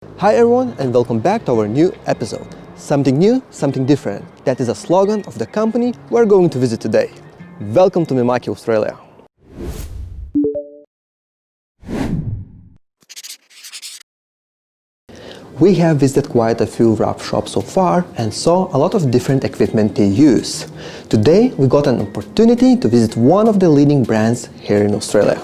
Hi everyone and welcome back to our new episode. Something new, something different. That is a slogan of the company we're going to visit today. Welcome to MIMAKI, Australia. We have visited quite a few wrap shops so far and saw a lot of different equipment they use. Today we got an opportunity to visit one of the leading brands here in Australia.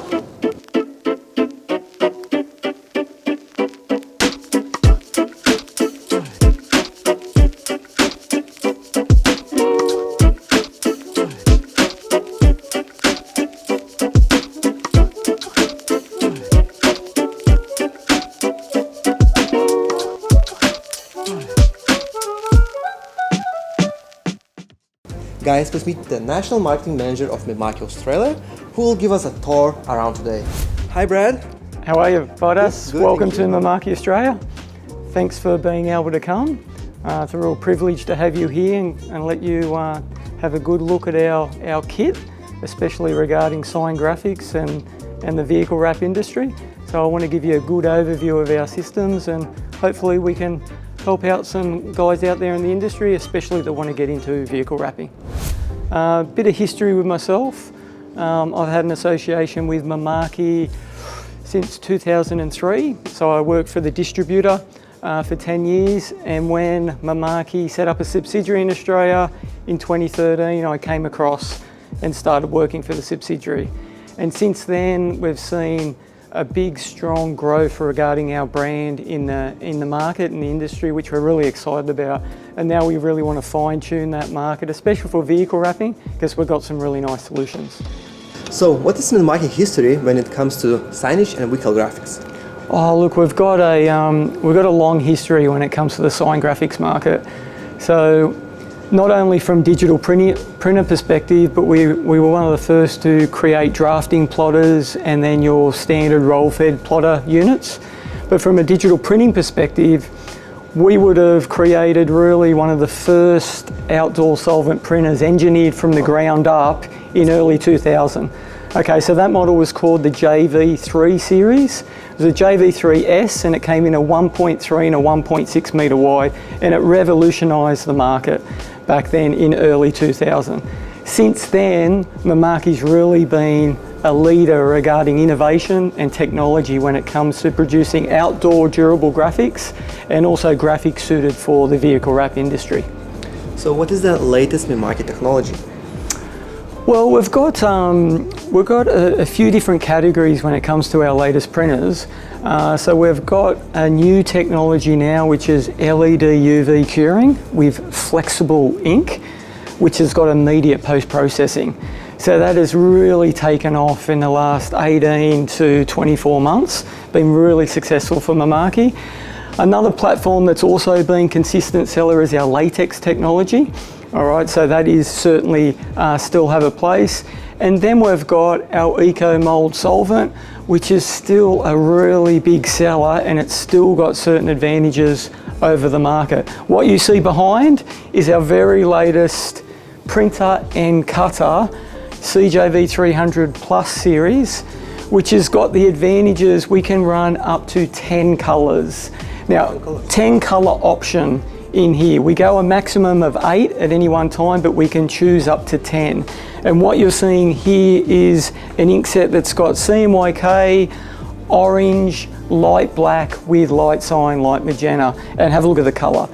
Guys, let's meet the National Marketing Manager of MIMAKI Australia, who will give us a tour around today. Hi Brad. How are you, Bodas? Good, welcome to MIMAKI Australia. Thanks for being able to come. It's a real privilege to have you here and let you have a good look at our kit, especially regarding sign graphics and the vehicle wrap industry. So I want to give you a good overview of our systems and hopefully we can help out some guys out there in the industry, especially that want to get into vehicle wrapping. A bit of history with myself. I've had an association with MIMAKI since 2003. So I worked for the distributor for 10 years, and when MIMAKI set up a subsidiary in Australia in 2013, I came across and started working for the subsidiary. And since then, we've seen a big, strong growth regarding our brand in the market, in the industry, which we're really excited about. And now we really want to fine-tune that market, especially for vehicle wrapping, because we've got some really nice solutions. So, what is MIMAKI history when it comes to signage and vehicle graphics? Oh, look, we've got a long history when it comes to the sign graphics market. So, not only from digital printer perspective, but we were one of the first to create drafting plotters and then your standard roll-fed plotter units. But from a digital printing perspective, we would have created really one of the first outdoor solvent printers engineered from the ground up in early 2000. Okay, so that model was called the JV3 series. It was a JV3S and it came in a 1.3 and a 1.6 metre wide, and it revolutionised the market back then in early 2000. Since then, MIMAKI's really been a leader regarding innovation and technology when it comes to producing outdoor durable graphics and also graphics suited for the vehicle wrap industry. So what is the latest MIMAKI technology? Well, we've got a few different categories when it comes to our latest printers. So we've got a new technology now, which is LED UV curing with flexible ink, which has got immediate post-processing. So that has really taken off in the last 18 to 24 months, been really successful for MIMAKI. Another platform that's also been consistent seller is our latex technology. All right, so that is certainly still have a place. And then we've got our ECO-Solvent, which is still a really big seller and it's still got certain advantages over the market. What you see behind is our very latest printer and cutter, CJV300 Plus series, which has got the advantages we can run up to 10 colours. Now, 10 colour option in here. We go a maximum of 8 at any one time, but we can choose up to 10. And what you're seeing here is an ink set that's got CMYK, orange, light black with light cyan, light magenta, and have a look at the colour.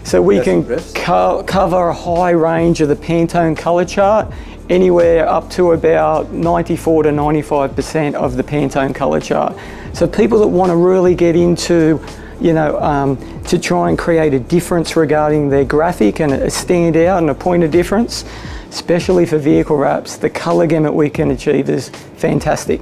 So we can cover a high range of the Pantone colour chart, anywhere up to about 94 to 95% of the Pantone colour chart. So people that want to really get into to try and create a difference regarding their graphic and a stand out and a point of difference, especially for vehicle wraps, the colour gamut we can achieve is fantastic.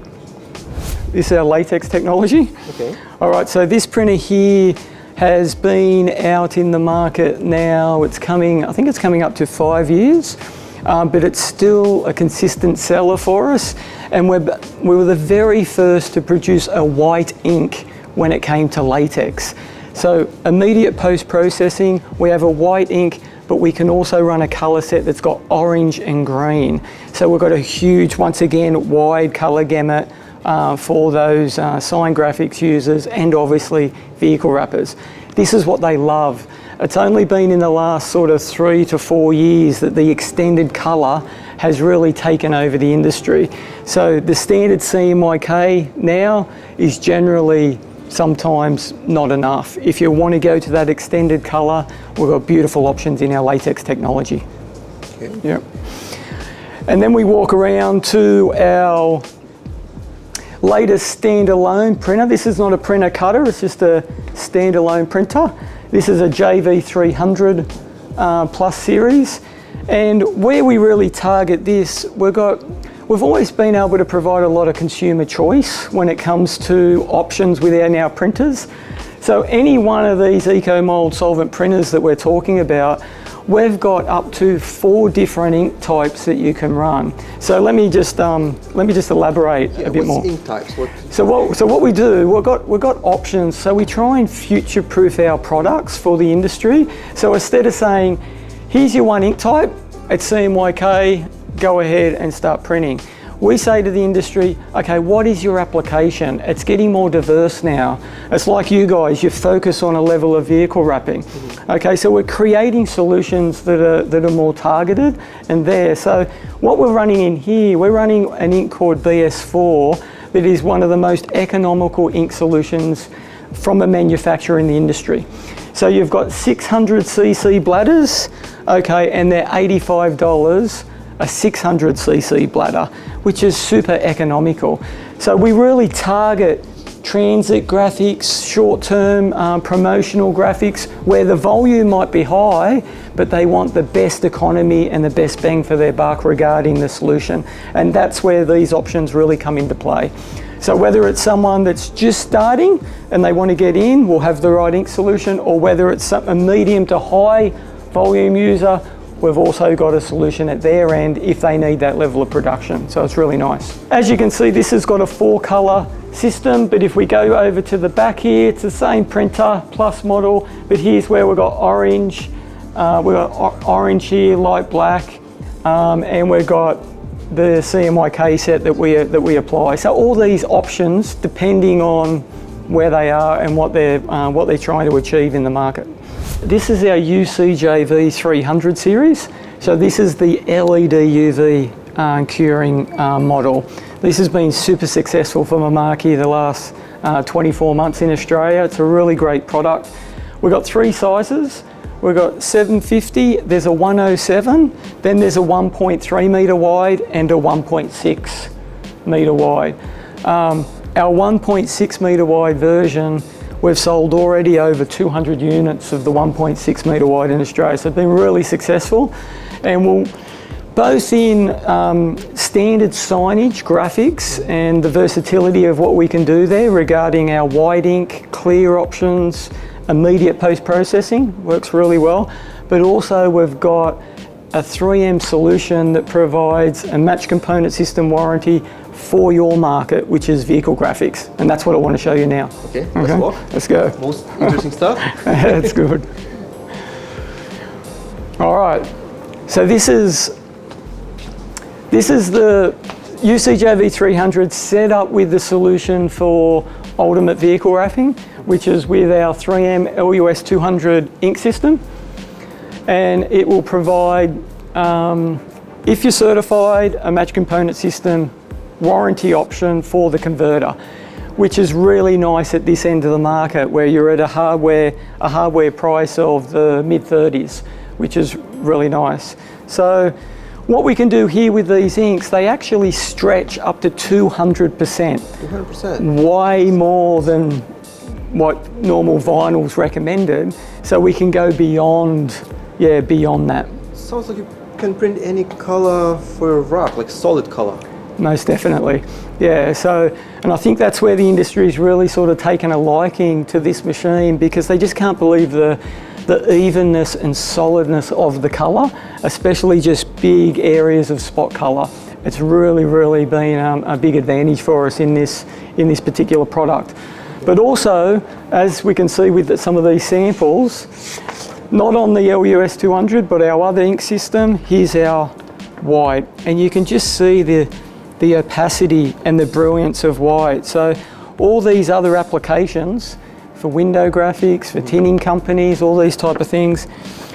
This is our latex technology. Okay. All right, so this printer here has been out in the market now, I think it's coming up to 5 years, but it's still a consistent seller for us. And we were the very first to produce a white ink when it came to latex. So immediate post-processing, we have a white ink, but we can also run a colour set that's got orange and green. So we've got a huge, once again, wide colour gamut for those sign graphics users and obviously vehicle wrappers. This is what they love. It's only been in the last sort of 3 to 4 years that the extended colour has really taken over the industry. So the standard CMYK now is generally sometimes not enough. If you want to go to that extended colour, we've got beautiful options in our latex technology. Okay. Yep. And then we walk around to our latest standalone printer. This is not a printer cutter, it's just a standalone printer. This is a JV300 Plus series. And where we really target this, we've always been able to provide a lot of consumer choice when it comes to options within our printers. So any one of these eco-mold solvent printers that we're talking about, we've got up to 4 different ink types that you can run. So let me just elaborate a bit more. Ink types? So what we do, we've got options. So we try and future-proof our products for the industry. So instead of saying, here's your one ink type, it's CMYK, go ahead and start printing. We say to the industry, okay, what is your application? It's getting more diverse now. It's like you guys, you focus on a level of vehicle wrapping. Okay, so we're creating solutions that are more targeted and there. So what we're running in here, we're running an ink called BS4 that is one of the most economical ink solutions from a manufacturer in the industry. So you've got 600cc bladders, okay, and they're $85 a 600cc bladder, which is super economical. So we really target transit graphics, short-term promotional graphics, where the volume might be high, but they want the best economy and the best bang for their buck regarding the solution. And that's where these options really come into play. So whether it's someone that's just starting and they want to get in, we'll have the right ink solution, or whether it's a medium to high volume user, we've also got a solution at their end if they need that level of production. So it's really nice. As you can see, this has got a 4-color system, but if we go over to the back here, it's the same printer plus model, but here's where we've got orange. We've got orange here, light black, and we've got the CMYK set that we apply. So all these options, depending on where they are and what they're trying to achieve in the market. This is our UCJV300 series. So this is the LED UV curing model. This has been super successful for MIMAKI the last 24 months in Australia. It's a really great product. We've got 3 sizes. We've got 750, there's a 107, then there's a 1.3 metre wide and a 1.6 metre wide. Our 1.6 metre wide version, we've sold already over 200 units of the 1.6 metre wide in Australia, so it's been really successful. And we'll, both in standard signage, graphics, and the versatility of what we can do there regarding our wide ink, clear options, immediate post-processing, works really well. But also we've got a 3M solution that provides a match component system warranty for your market, which is vehicle graphics. And that's what I want to show you now. Okay, let's walk. Let's go. Most interesting stuff. That's good. All right, so this is the UCJV300 set up with the solution for ultimate vehicle wrapping, which is with our 3M LUS200 ink system. And it will provide, if you're certified, a match component system warranty option for the converter, which is really nice at this end of the market where you're at a hardware price of the mid-30s, which is really nice. So what we can do here with these inks, they actually stretch up to 200%. 200%? Way more than what normal vinyl's recommended. So we can go beyond, beyond that. Sounds like you can print any color for a wrap, like solid color. Most definitely, yeah. So, and I think that's where the industry's really sort of taken a liking to this machine, because they just can't believe the evenness and solidness of the colour, especially just big areas of spot colour. It's really been a big advantage for us in this particular product. But also, as we can see with some of these samples, not on the LUS200, but our other ink system, here's our white. And you can just see the the opacity and the brilliance of white. So all these other applications for window graphics, for tinning companies, all these type of things,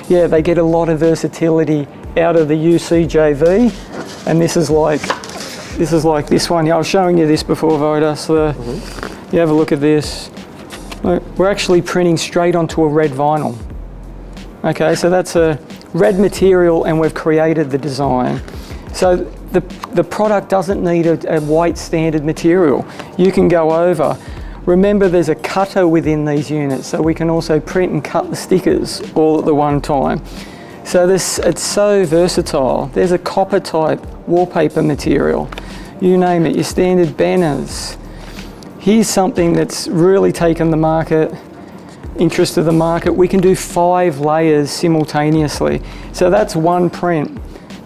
yeah, they get a lot of versatility out of the UCJV. And this is like this one. Yeah, I was showing you this before, Voda. So you have a look at this. Look, we're actually printing straight onto a red vinyl. Okay, so that's a red material and we've created the design. So the product doesn't need a white standard material. You can go over. Remember, there's a cutter within these units, so we can also print and cut the stickers all at the one time. So it's so versatile. There's a copper type wallpaper material. You name it, your standard banners. Here's something that's really taken the market, interest of the market. We can do 5 layers simultaneously. So that's one print.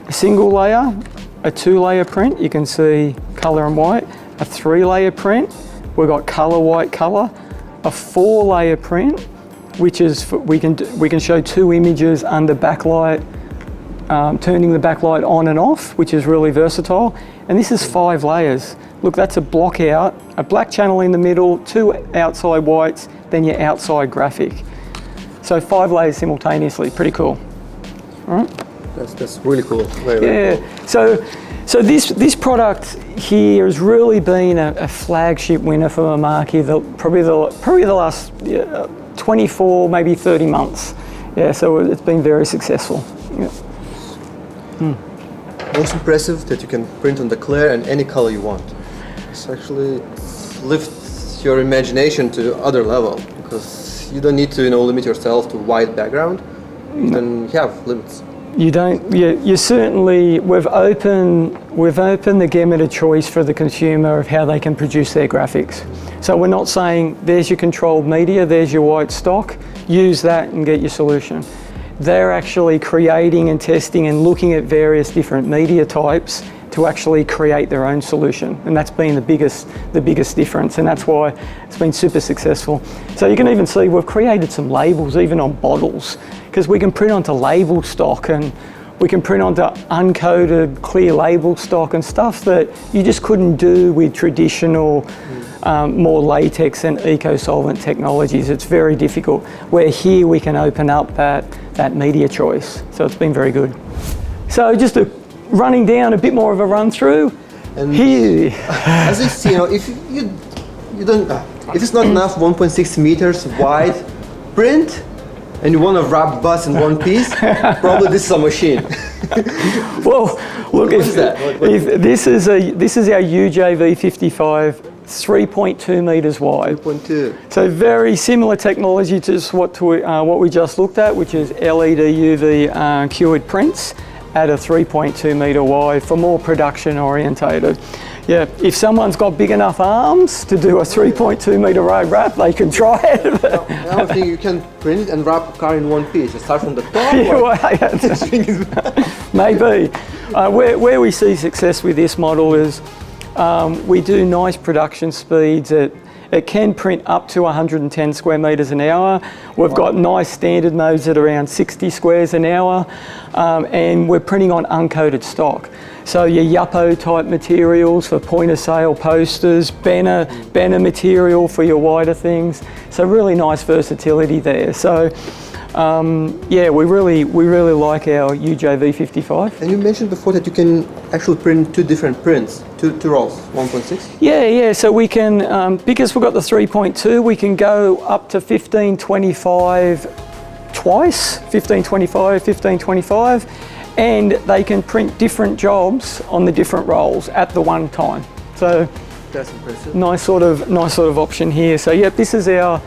A single layer, a 2-layer print, you can see color and white. A 3-layer print, we've got color, white, color. A 4-layer print, which is, we can show 2 images under backlight, turning the backlight on and off, which is really versatile. And this is 5 layers. Look, that's a block out, a black channel in the middle, 2 outside whites, then your outside graphic. So 5 layers simultaneously, pretty cool. All right? That's really cool. Very cool. So this product here has really been a flagship winner for MIMAKI, probably the last 24, maybe 30 months. Yeah, so it's been very successful. Yeah. Most impressive that you can print on the clear and any color you want. It's actually lifts your imagination to other level, because you don't need to limit yourself to white background. You can have limits. You don't. You certainly. We've opened the gamut of choice for the consumer of how they can produce their graphics. So we're not saying there's your controlled media, there's your white stock, use that and get your solution. They're actually creating and testing and looking at various different media types to actually create their own solution, and that's been the biggest difference, and that's why it's been super successful. So you can even see we've created some labels even on bottles, because we can print onto label stock and we can print onto uncoated clear label stock and stuff that you just couldn't do with traditional more latex and eco-solvent technologies. It's very difficult. Where here we can open up that media choice. So it's been very good. So just running down a bit more of a run through. And here, as you see, if you don't, if it's not enough 1.6 meters wide print, and you want to wrap bus in one piece, probably this is a machine. Well, look, this is our UJV 55, 3.2 meters wide. 3.2. So very similar technology to what we just looked at, which is LED UV cured prints at a 3.2 meter wide for more production orientated. Yeah, if someone's got big enough arms to do a 3.2 meter wide wrap, they can try it. Now I think you can print it and wrap a car in one piece. You start from the top. Maybe. Where we see success with this model is we do nice production speeds. It can print up to 110 square meters an hour. We've got nice standard modes at around 60 squares an hour, and we're printing on uncoated stock. So your Yupo type materials for point of sale posters, banner material for your wider things. So really nice versatility there. So yeah, we really like our UJV 55. And you mentioned before that you can actually print 2 different prints, two rolls, 1.6? Yeah, so we can, because we've got the 3.2, we can go up to 1525 twice, 1525, 1525, and they can print different jobs on the different rolls at the one time. So that's impressive. Nice sort of option here. So yeah, this is our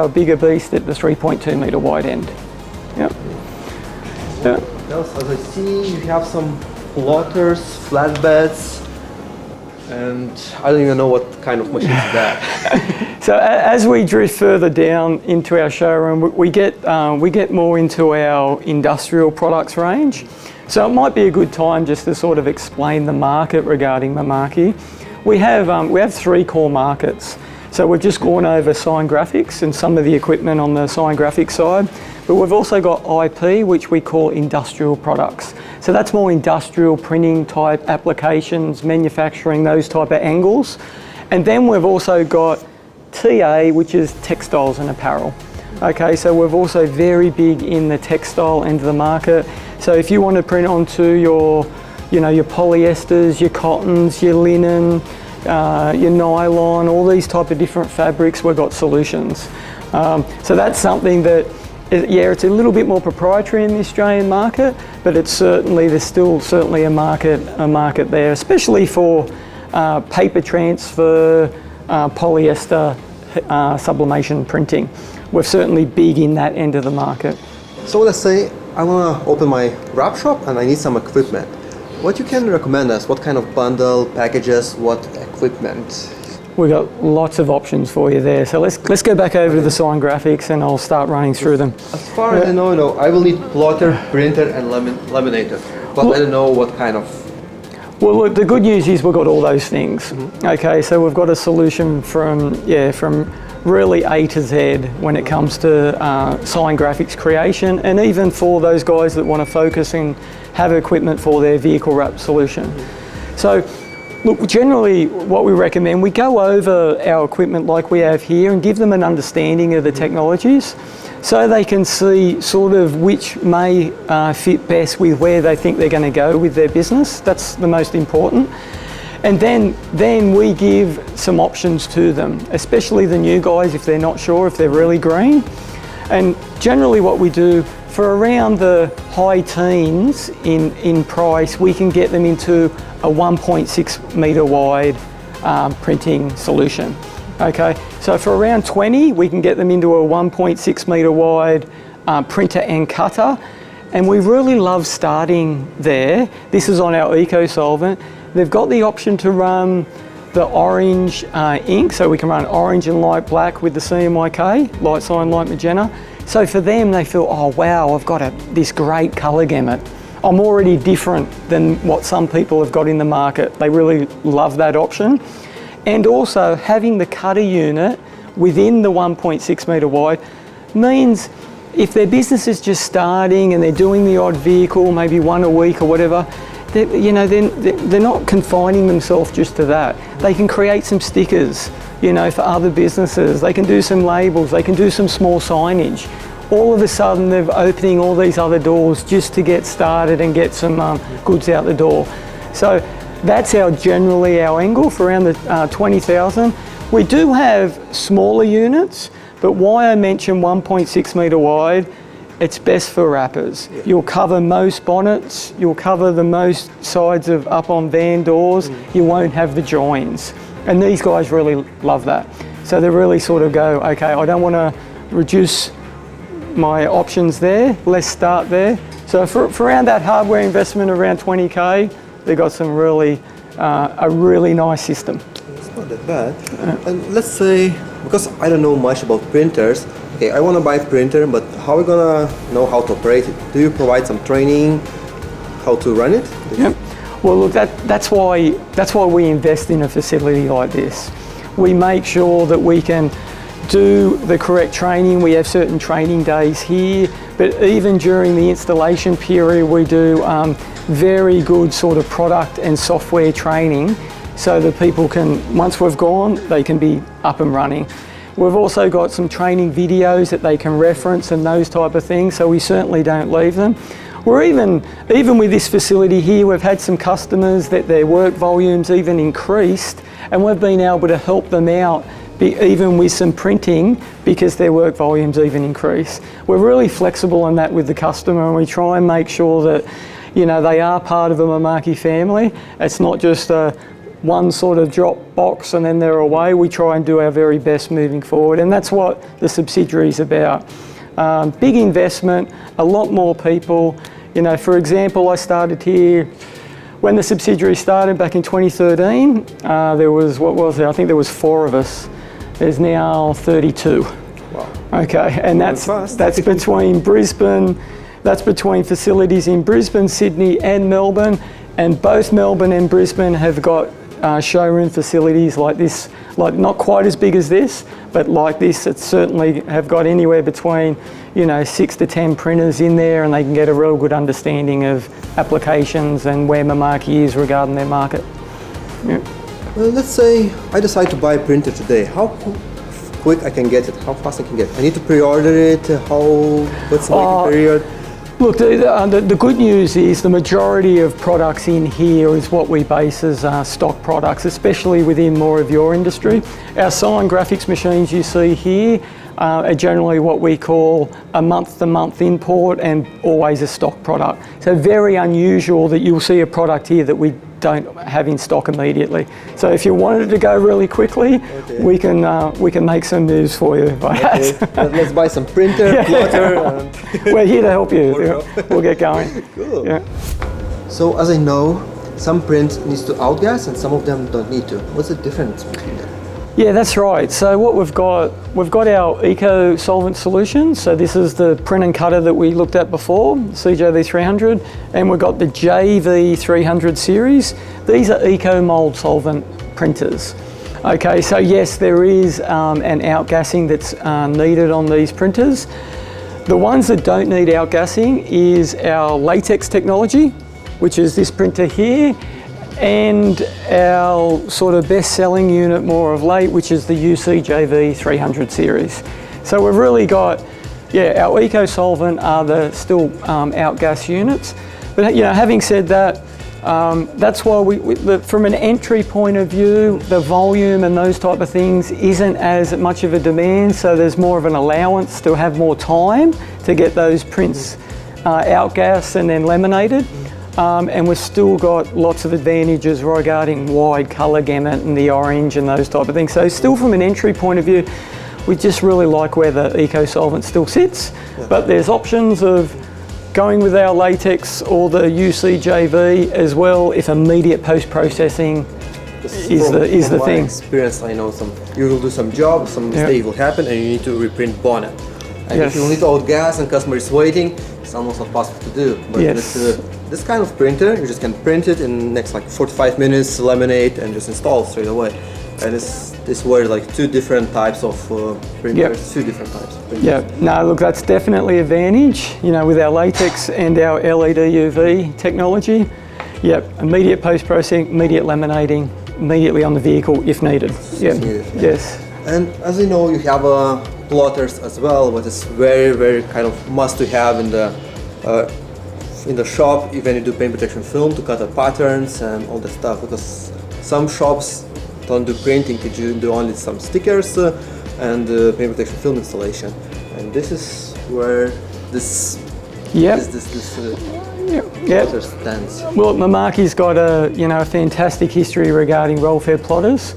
bigger beast at the 3.2 meter wide end. Yep. Yeah. As I see, you have some plotters, flatbeds, and I don't even know what kind of machine is that. So as we drift further down into our showroom, we get more into our industrial products range. So it might be a good time just to sort of explain the market regarding MIMAKI. We have 3 core markets. So we've just gone over sign graphics and some of the equipment on the sign graphics side. but we've also got IP, which we call industrial products. So that's more industrial printing type applications, manufacturing, those type of angles. And then we've also got TA, which is textiles and apparel. Okay, so we're also very big in the textile end of the market. So if you want to print onto your, your polyesters, your cottons, your linen, your nylon, all these type of different fabrics, we've got solutions. So that's something that, it's a little bit more proprietary in the Australian market, but it's there's still certainly a market there, especially for paper transfer, polyester sublimation printing. We're certainly big in that end of the market. So let's say I want to open my wrap shop and I need some equipment. What you can recommend us? What kind of bundle, packages, what equipment? We've got lots of options for you there. So let's go back over to the sign graphics and I'll start running through them. As far as I know, I will need plotter, printer and laminator. But I don't know what kind of. Well, look, the good news is we've got all those things. Okay, so we've got a solution from really A to Z when it comes to sign graphics creation, and even for those guys that want to focus and have equipment for their vehicle wrap solution. So, look, generally what we recommend, we go over our equipment like we have here and give them an understanding of the technologies so they can see sort of which may fit best with where they think they're going to go with their business. That's the most important. And then we give some options to them, especially the new guys if they're not sure, if they're really green. And generally what we do, for around the high teens in price, we can get them into a 1.6 metre wide printing solution. Okay, so for around 20, we can get them into a 1.6 metre wide printer and cutter. And we really love starting there. This is on our ECO-SOLVENT. They've got the option to run the orange ink, so we can run orange and light black with the CMYK, light cyan, light magenta. So for them, they feel, oh wow, I've got this great colour gamut. I'm already different than what some people have got in the market. They really love that option. And also having the cutter unit within the 1.6 metre wide means if their business is just starting and they're doing the odd vehicle, maybe one a week or whatever, they're not confining themselves just to that. They can create some stickers, for other businesses. They can do some labels, they can do some small signage. All of a sudden they're opening all these other doors just to get started and get some goods out the door. So that's generally our angle for around the 20,000. We do have smaller units, but why I mention 1.6 metre wide, it's best for wrappers. Yeah. You'll cover most bonnets, you'll cover the most sides of up on van doors, you won't have the joins. And these guys really love that. So they really sort of go, okay, I don't want to reduce my options there, let's start there. So for around that hardware investment around 20K, they've got some a really nice system. It's not that bad. And let's say, because I don't know much about printers, okay, I want to buy a printer, but how are we gonna know how to operate it? Do you provide some training, how to run it? Yep. Well, look, that's why we invest in a facility like this. We make sure that we can do the correct training. We have certain training days here, but even during the installation period, we do very good sort of product and software training so that people can, once we've gone, they can be up and running. We've also got some training videos that they can reference and those type of things, so we certainly don't leave them. We're even with this facility here, we've had some customers that their work volumes even increased, and we've been able to help them out even with some printing because their work volumes even increase. We're really flexible on that with the customer, and we try and make sure that they are part of a MIMAKI family. It's not just a one sort of drop box and then they're away. We try and do our very best moving forward, and that's what the subsidiary is about. Big investment, a lot more people. For example, I started here when the subsidiary started back in 2013. There was, I think there was 4 of us. There's now 32. Wow. Okay, and that's between Brisbane, that's between facilities in Brisbane, Sydney and Melbourne, and both Melbourne and Brisbane have got showroom facilities like this like not quite as big as this, but like this, it's certainly have got anywhere between, you know, 6 to 10 printers in there, and they can get a real good understanding of applications and where MIMAKI is regarding their market. Yeah. Well, let's say I decide to buy a printer today. How quick I can get it? How fast I can get it? I need to pre-order it? What's the waiting period? Look, the good news is the majority of products in here is what we base as stock products, especially within more of your industry. Our sign graphics machines you see here are generally what we call a month-to-month import and always a stock product. So very unusual that you'll see a product here that we don't have in stock immediately. So if you wanted to go really quickly, we can make some moves for you. Okay. Let's buy some printer, plotter. And we're here to help you. We'll get going. Cool. Yeah. So as I know, some prints needs to outgas and some of them don't need to. What's the difference between them? Yeah, that's right. So what we've got our ECO-SOLVENT solution. So this is the print and cutter that we looked at before, CJV300, and we've got the JV300 series. These are eco-mold solvent printers. Okay, so yes, there is an outgassing that's needed on these printers. The ones that don't need outgassing is our LATEX technology, which is this printer here, and our sort of best-selling unit more of late, which is the JV300 series. So we've really got, yeah, our eco-solvent are the still outgas units. But you know, having said that, that's why from an entry point of view, the volume and those type of things isn't as much of a demand, so there's more of an allowance to have more time to get those prints outgassed and then laminated. And we've still got lots of advantages regarding wide colour gamut and the orange and those type of things. So still from an entry point of view, we just really like where the eco-solvent still sits. But there's options of going with our latex or the JV as well if immediate post-processing is the thing. Experience, I know you will do some job, some mistake will happen and you need to reprint bonnet. And if you need to outgas and customer is waiting, it's almost not possible to do. But with this kind of printer, you just can print it in next like 45 minutes, laminate, and just install straight away. And this were like two different types of printers, two different types of printers. Yeah, no, look, that's definitely an advantage, you know, with our latex and our LED UV technology. Yep, immediate post-processing, immediate laminating, immediately on the vehicle if needed. Yes. And as you know, you have plotters as well, but it's very, very kind of must to have in the shop, even you do paint protection film to cut the patterns and all that stuff, because some shops don't do printing, you do only some stickers and paint protection film installation. And this is where this plotter stands. Well, MIMAKI's got a fantastic history regarding roll-fed plotters.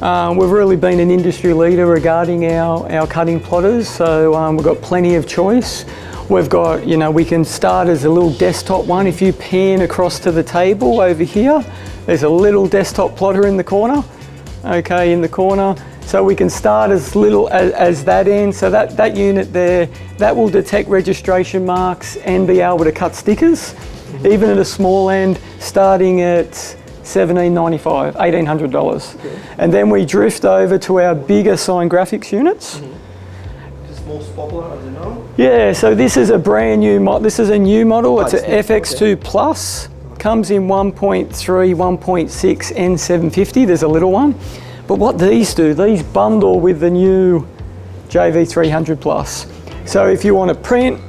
We've really been an industry leader regarding our cutting plotters, so we've got plenty of choice. We've got, we can start as a little desktop one. If you pan across to the table over here, there's a little desktop plotter in the corner, okay, in the corner. So we can start as little as that end. So that unit there, that will detect registration marks and be able to cut stickers, even at a small end, starting at $1,795, $1,800. Okay. And then we drift over to our bigger sign graphics units. Most popular, as you know? Yeah, so this is a brand new model. This is a new model. It's a FX2 Plus. Comes in 1.3, 1.6 and 750. There's a little one. But what these do, these bundle with the new JV300 Plus. So if you want to print,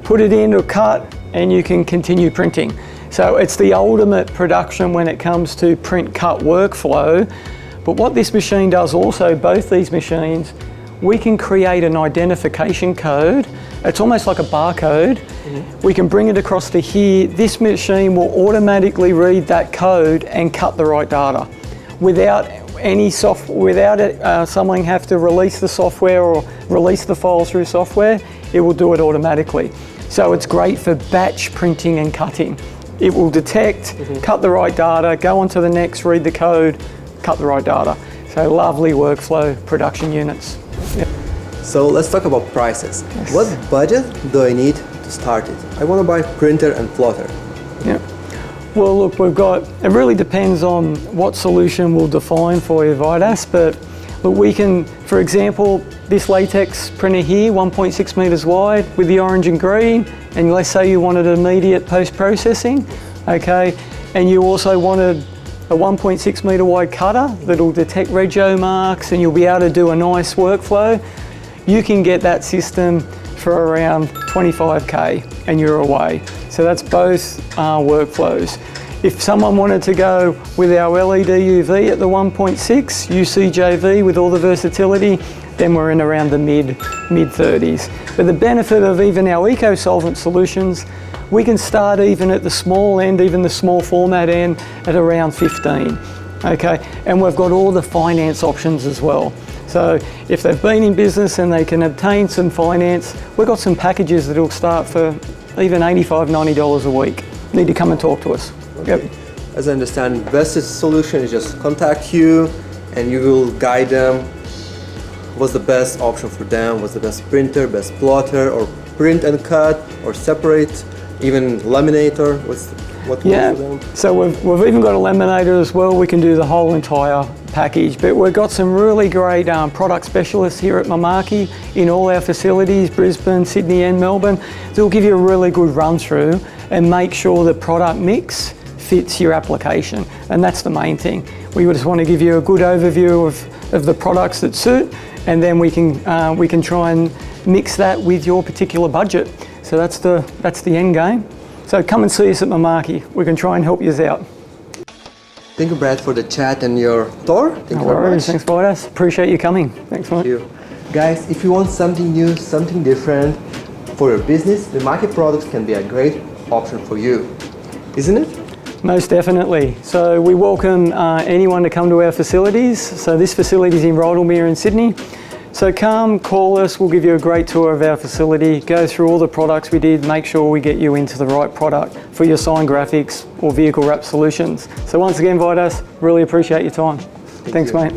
put it in or cut, and you can continue printing. So it's the ultimate production when it comes to print cut workflow. But what this machine does also, both these machines, we can create an identification code. It's almost like a barcode. We can bring it across to here. This machine will automatically read that code and cut the right data without any someone have to release the software or release the file through software. It will do it automatically. So it's great for batch printing and cutting. It will detect, cut the right data, go on to the next, read the code, cut the right data. So lovely workflow production units. Yeah. So let's talk about prices. Yes. What budget do I need to start it? I want to buy printer and plotter. Yeah. Well, look, it really depends on what solution we'll define for you, Vidas, but look, we can, for example, this latex printer here, 1.6 metres wide with the orange and green, and let's say you wanted immediate post-processing, okay, and you also wanted a 1.6 metre wide cutter that'll detect rego marks and you'll be able to do a nice workflow, you can get that system for around 25k and you're away. So that's both workflows. If someone wanted to go with our LED UV at the 1.6 UCJV with all the versatility, then we're in around the mid-30s. But the benefit of even our ECO-SOLVENT solutions, we can start even at the small end, even the small format end, at around 15. Okay, and we've got all the finance options as well. So if they've been in business and they can obtain some finance, we've got some packages that will start for even $85, $90 a week. Need to come and talk to us. Okay. Yep. As I understand, best solution is just contact you and you will guide them what's the best option for them, what's the best printer, best plotter, or print and cut, or separate, even laminator, what yeah. works for them? So we've even got a laminator as well. We can do the whole entire package, but we've got some really great product specialists here at MIMAKI in all our facilities, Brisbane, Sydney and Melbourne. They'll give you a really good run through and make sure the product mix fits your application, and that's the main thing. We just want to give you a good overview of the products that suit, and then we can try and mix that with your particular budget. So that's the end game. So come and see us at MIMAKI. We can try and help you out. Thank you, Brad, for the chat and your tour. Thank you very much. Thanks, Vidas. Appreciate you coming. Thanks, mate. Thank you. Guys, if you want something new, something different for your business, the MIMAKI products can be a great option for you, isn't it? Most definitely. So we welcome anyone to come to our facilities. So this facility is in Rydalmere in Sydney. So come, call us, we'll give you a great tour of our facility, go through all the products we did, make sure we get you into the right product for your sign graphics or vehicle wrap solutions. So once again, Vidas, really appreciate your time. Thanks, mate.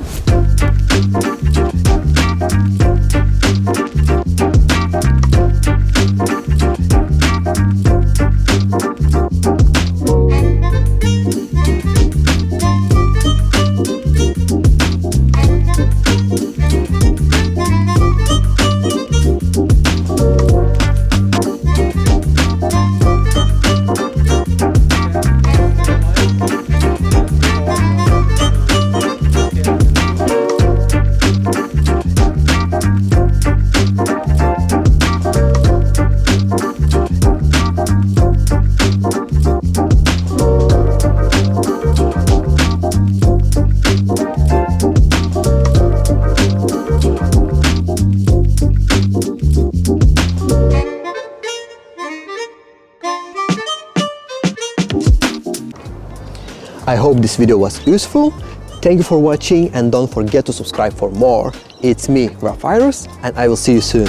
I hope this video was useful. Thank you for watching and don't forget to subscribe for more. It's me, Rafairus, and I will see you soon.